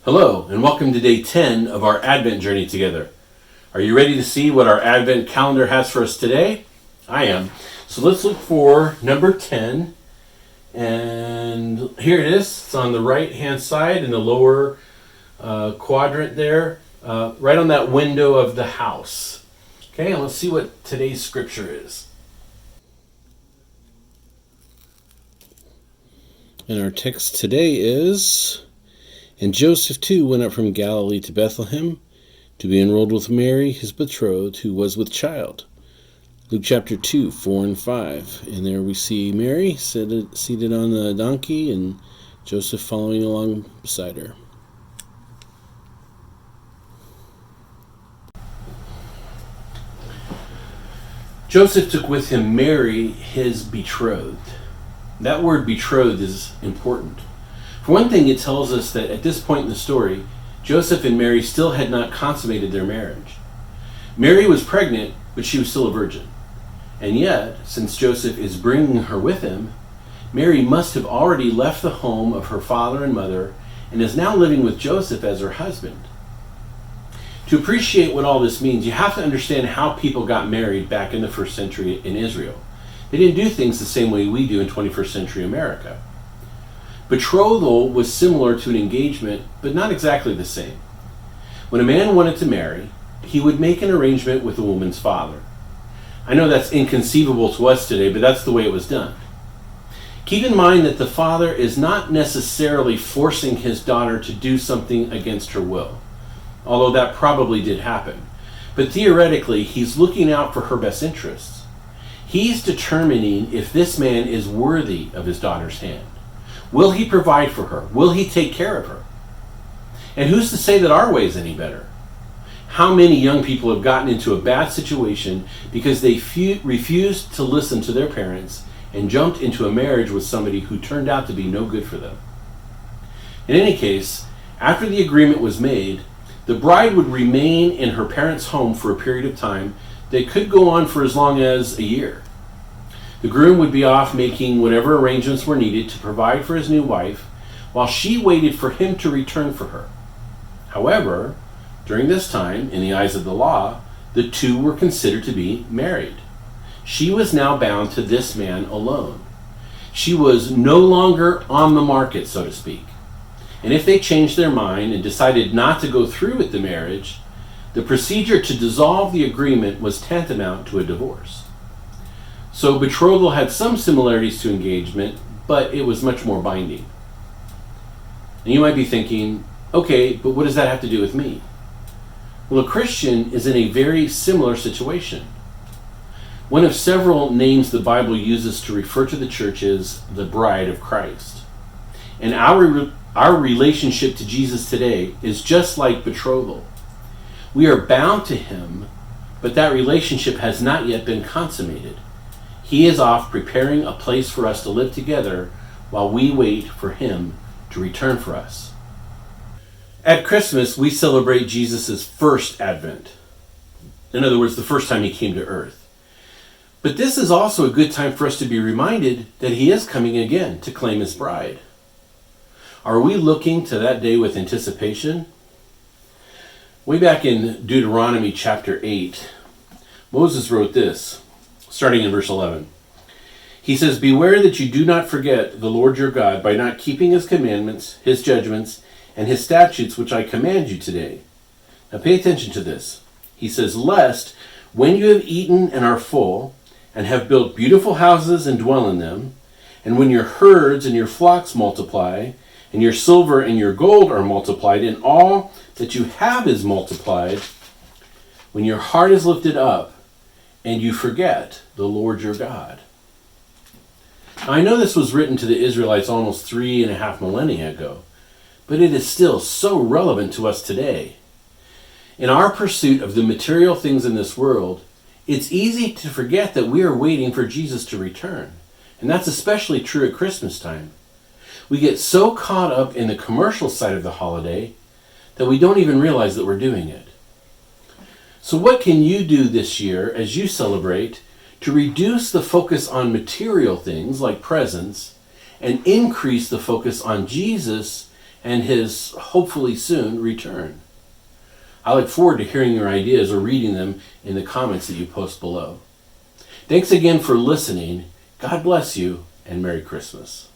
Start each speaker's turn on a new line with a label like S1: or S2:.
S1: Hello, and welcome to day 10 of our Advent journey together. Are you ready to see what our Advent calendar has for us today? I am. So let's look for number 10. And here it is. It's on the right-hand side in the lower quadrant there, right on that window of the house. Okay, and let's see what today's scripture is. And our text today is, "And Joseph too went up from Galilee to Bethlehem to be enrolled with Mary, his betrothed, who was with child." Luke chapter 2, 4 and 5. And there we see Mary seated on the donkey and Joseph following along beside her. Joseph took with him Mary, his betrothed. That word betrothed is important. For one thing, it tells us that at this point in the story, Joseph and Mary still had not consummated their marriage. Mary was pregnant, but she was still a virgin. And yet, since Joseph is bringing her with him, Mary must have already left the home of her father and mother and is now living with Joseph as her husband. To appreciate what all this means, you have to understand how people got married back in the first century in Israel. They didn't do things the same way we do in 21st century America. Betrothal was similar to an engagement, but not exactly the same. When a man wanted to marry, he would make an arrangement with the woman's father. I know that's inconceivable to us today, but that's the way it was done. Keep in mind that the father is not necessarily forcing his daughter to do something against her will, although that probably did happen. But theoretically, he's looking out for her best interests. He's determining if this man is worthy of his daughter's hand. Will he provide for her? Will he take care of her? And who's to say that our way is any better? How many young people have gotten into a bad situation because they refused to listen to their parents and jumped into a marriage with somebody who turned out to be no good for them? In any case, after the agreement was made, the bride would remain in her parents' home for a period of time that could go on for as long as a year. The groom would be off making whatever arrangements were needed to provide for his new wife, while she waited for him to return for her. However, during this time, in the eyes of the law, the two were considered to be married. She was now bound to this man alone. She was no longer on the market, so to speak. And if they changed their mind and decided not to go through with the marriage, the procedure to dissolve the agreement was tantamount to a divorce. So betrothal had some similarities to engagement, but it was much more binding. And you might be thinking, okay, but what does that have to do with me? Well, a Christian is in a very similar situation. One of several names the Bible uses to refer to the church is the bride of Christ. And our relationship to Jesus today is just like betrothal. We are bound to him, but that relationship has not yet been consummated. He is off preparing a place for us to live together while we wait for him to return for us. At Christmas, we celebrate Jesus' first advent. In other words, the first time he came to earth. But this is also a good time for us to be reminded that he is coming again to claim his bride. Are we looking to that day with anticipation? Way back in Deuteronomy chapter 8, Moses wrote this, starting in verse 11. He says, "Beware that you do not forget the Lord your God by not keeping his commandments, his judgments, and his statutes which I command you today." Now pay attention to this. He says, "Lest, when you have eaten and are full, and have built beautiful houses and dwell in them, and when your herds and your flocks multiply, and your silver and your gold are multiplied, and all that you have is multiplied, when your heart is lifted up, and you forget the Lord your God." Now, I know this was written to the Israelites almost 3.5 millennia ago, but it is still so relevant to us today. In our pursuit of the material things in this world, it's easy to forget that we are waiting for Jesus to return. And that's especially true at Christmas time. We get so caught up in the commercial side of the holiday that we don't even realize that we're doing it. So what can you do this year as you celebrate to reduce the focus on material things like presents and increase the focus on Jesus and his hopefully soon return. I look forward to hearing your ideas or reading them in the comments that you post below. Thanks again for listening. God bless you, and Merry Christmas.